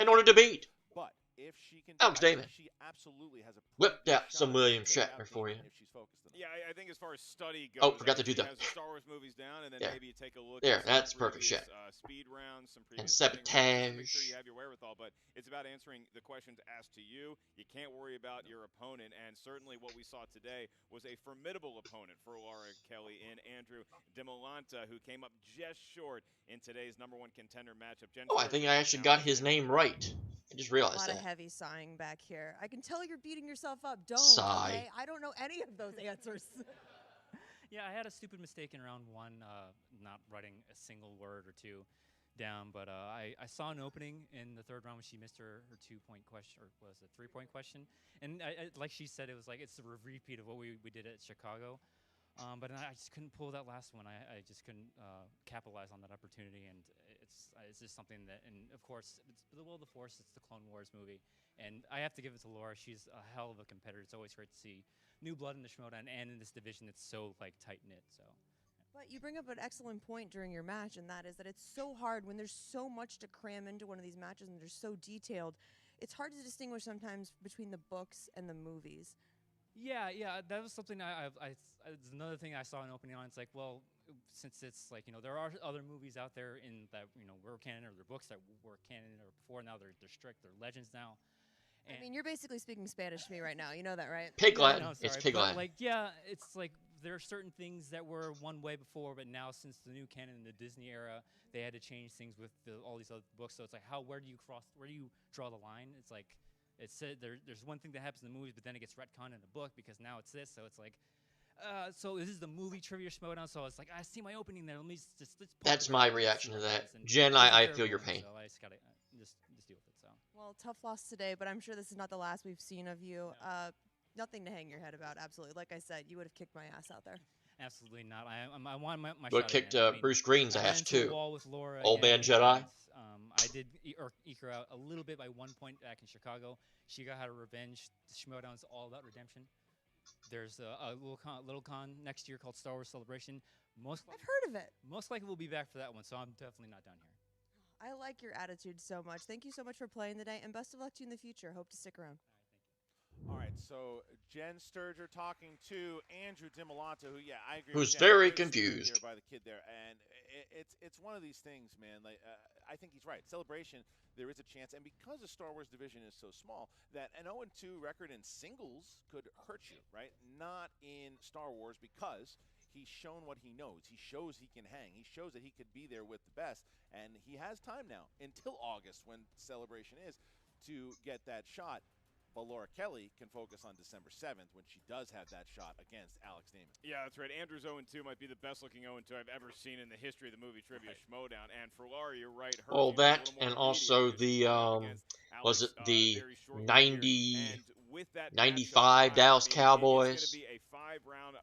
in order to beat. But if she can, Alex Damon. She absolutely has a whipped out some William Shatner for you. If she's focused enough. Yeah, I think as far as study goes, oh, forgot to do that. Has the Star Wars movies down, and then maybe you take a look. There, at that's perfect shit. Speed rounds, some and previous sabotage. Make sure you have your wherewithal, but it's about answering the questions asked to you. You can't worry about your opponent, and certainly what we saw today was a formidable opponent for Laura Kelly in Andrew Dimalanta, who came up just short in today's #1 contender matchup. Oh, I think I actually got his name right. I just realized that. A lot of heavy sighing back here. I can tell you're beating yourself up. Don't. Sigh. Okay? I don't know any of those answers. Yeah, I had a stupid mistake in round 1, not writing a single word or two. down, but I saw an opening in the third round when she missed her 2-point question, or was it 3-point question? And like she said, it was like it's a repeat of what we did at Chicago. But I just couldn't pull that last one. I just couldn't capitalize on that opportunity, and it's just something that, and of course, it's the will of the Force. It's the Clone Wars movie, and I have to give it to Laura. She's a hell of a competitor. It's always great to see new blood in the Schmoedown and in this division that's so like tight knit. So. But you bring up an excellent point during your match, and that is that it's so hard when there's so much to cram into one of these matches and they're so detailed. It's hard to distinguish sometimes between the books and the movies. Yeah, that was something it's another thing I saw in opening on. It's like, well, since it's like, there are other movies out there in that, were canon, or their books that were canon or before, now they're strict, they're legends now. And I mean, you're basically speaking Spanish to me right now. You know that, right? Pig Latin. No, It's sorry, Pig but Latin. like, yeah, it's like there are certain things that were one way before, but now since the new canon in the Disney era, they had to change things with all these other books. So it's like, where do you draw the line? It's like, it said there's one thing that happens in the movies, but then it gets retconned in the book because now it's this. So it's like, so this is the movie trivia Schmoedown. So it's like, I see my opening there. Let's. That's my reaction to that. Jen, I feel your pain. So I just gotta just deal with it. So. Well, tough loss today, but I'm sure this is not the last we've seen of you. Nothing to hang your head about, absolutely. Like I said, you would have kicked my ass out there. Absolutely not. I want my Would shot kicked again. Bruce Green's I ran ass, into a too. wall with Laura Old again man Jedi. once. I did eke her out a little bit by 1 point back in Chicago. She got her revenge. The Schmoedown is all about redemption. There's a little con next year called Star Wars Celebration. I've heard of it. Most likely we'll be back for that one, so I'm definitely not done here. I like your attitude so much. Thank you so much for playing today, and best of luck to you in the future. Hope to stick around. All right, so Jen Sturger talking to Andrew Dimalanta, who, I agree. Who's with Jen, very good confused here by the kid there, and it's one of these things, man. Like I think he's right. Celebration, there is a chance, and because the Star Wars division is so small, that an 0-2 record in singles could hurt you, right? Not in Star Wars, because he's shown what he knows. He shows he can hang. He shows that he could be there with the best, and he has time now until August when Celebration is to get that shot. But Laura Kelly can focus on December 7th when she does have that shot against Alex Damon. Yeah, that's right. Andrew's 0-2 might be the best-looking 0-2 I've ever seen in the history of the movie trivia Schmoedown. And for Laura, you're right. Well, that and also the was it the 95 Dallas Cowboys?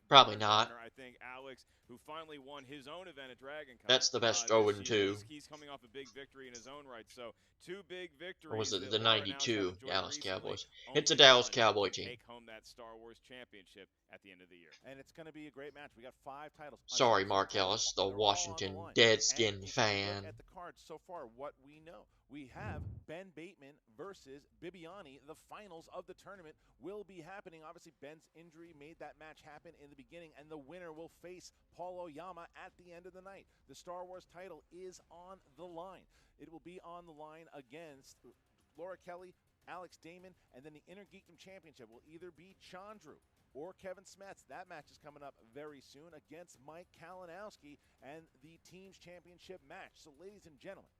Probably not. I think Alex, who finally won his own event at Dragon Con. That's the best 0-2. He's coming off a big victory in his own right. So 2 big victories. Or was it the Laura now has 92 enjoyed Dallas recently. Cowboys? Only It's a Dallas one Cowboy to team. Take home that Star Wars championship at the end of the year. And it's going to be a great match. We got 5 titles. Sorry, Mark Ellis, the Washington Deadskin fan. Look at the cards so far, what we know. We have Ben Bateman versus Bibiani. The finals of the tournament will be happening. Obviously, Ben's injury made that match happen in the beginning, and the winner will face Paul Oyama at the end of the night. The Star Wars title is on the line. It will be on the line against Laura Kelly, Alex Damon, and then the Inner Geekdom Championship will either be Chandru or Kevin Smets. That match is coming up very soon against Mike Kalinowski and the Teams Championship match. So, ladies and gentlemen,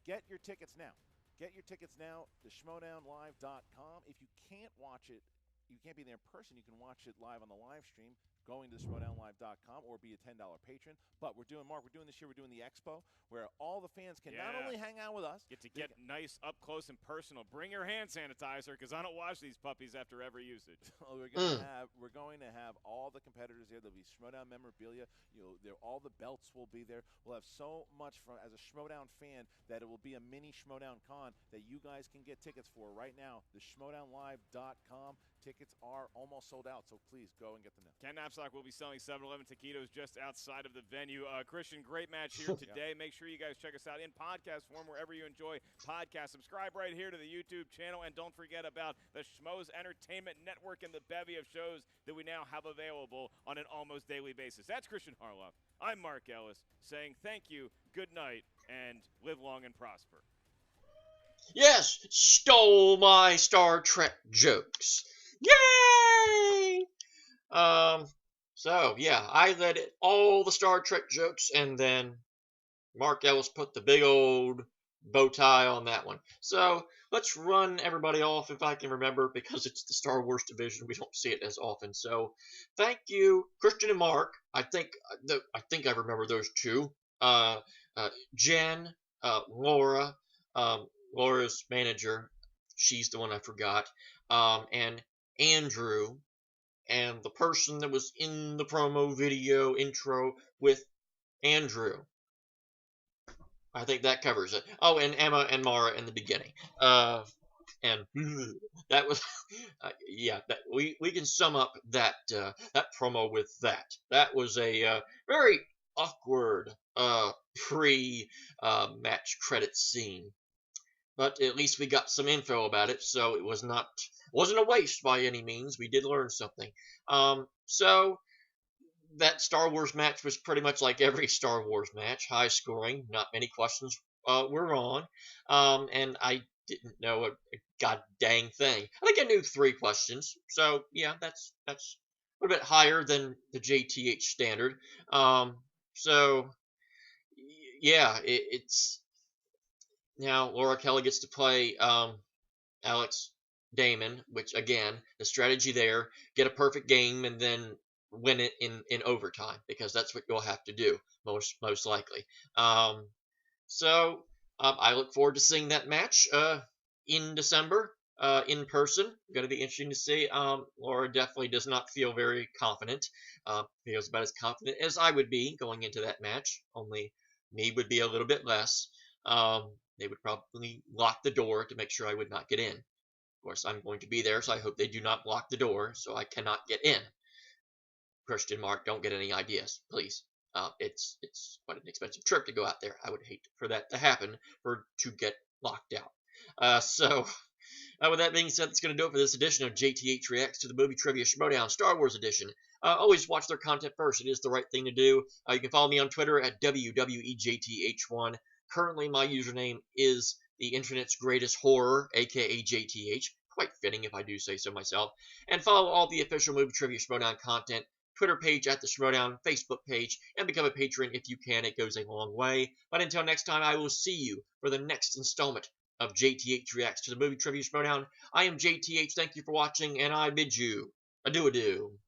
get your tickets now. Get your tickets now to schmoedownlive.com. If you can't watch it, you can't be there in person, you can watch it live on the live stream going to schmoedownlive.com or be a $10 patron. But we're doing this year, we're doing the expo where all the fans can not only hang out with us, Get nice up close and personal. Bring your hand sanitizer because I don't wash these puppies after every usage. we're going to have all the competitors there. There'll be Schmoedown memorabilia. All the belts will be there. We'll have so much fun as a Schmoedown fan that it will be a mini Schmoedown con that you guys can get tickets for right now. The schmoedownlive.com. Tickets are almost sold out, so please go and get them now. Ken Knapsack will be selling 7-Eleven taquitos just outside of the venue. Christian, great match here today. Make sure you guys check us out in podcast form wherever you enjoy podcasts. Subscribe right here to the YouTube channel, and don't forget about the Schmoes Entertainment Network and the bevy of shows that we now have available on an almost daily basis. That's Christian Harloff. I'm Mark Ellis saying thank you, good night, and live long and prosper. Yes, stole my Star Trek jokes. Yay! So yeah, I led it all the Star Trek jokes, and then Mark Ellis put the big old bow tie on that one. So let's run everybody off if I can remember, because it's the Star Wars division. We don't see it as often. So thank you, Christian and Mark. I think I remember those two. Jen, Laura, Laura's manager, she's the one I forgot, and Andrew, and the person that was in the promo video intro with Andrew. I think that covers it. Oh, and Emma and Mara in the beginning. And that was, yeah. That we can sum up that that promo with that. That was a very awkward pre match credit scene, but at least we got some info about it, so it wasn't a waste by any means. We did learn something. So that Star Wars match was pretty much like every Star Wars match, high scoring, not many questions were wrong, and I didn't know a god dang thing. I think I knew 3 questions, so yeah, that's a little bit higher than the JTH standard. So yeah, it's now Laura Kelly gets to play Alex Damon, which again, the strategy there, get a perfect game and then win it in overtime, because that's what you'll have to do most likely. So I look forward to seeing that match in December in person. Going to be interesting to see. Laura definitely does not feel very confident. Feels about as confident as I would be going into that match. Only me would be a little bit less. They would probably lock the door to make sure I would not get in. Of course, I'm going to be there, so I hope they do not block the door so I cannot get in. Christian, Mark, don't get any ideas, please. It's quite an expensive trip to go out there. I would hate for that to happen, to get locked out. So, with that being said, that's going to do it for this edition of JTH Reacts to the Movie Trivia Schmoedown Star Wars Edition. Always watch their content first. It is the right thing to do. You can follow me on Twitter at WWEJTH1. Currently, my username is the internet's greatest horror, aka JTH. Quite fitting if I do say so myself. And follow all the official Movie Trivia Schmoedown content. Twitter page at the Schmoedown, Facebook page, and become a patron if you can. It goes a long way. But until next time, I will see you for the next installment of JTH Reacts to the Movie Trivia Schmoedown. I am JTH. Thank you for watching, and I bid you adieu.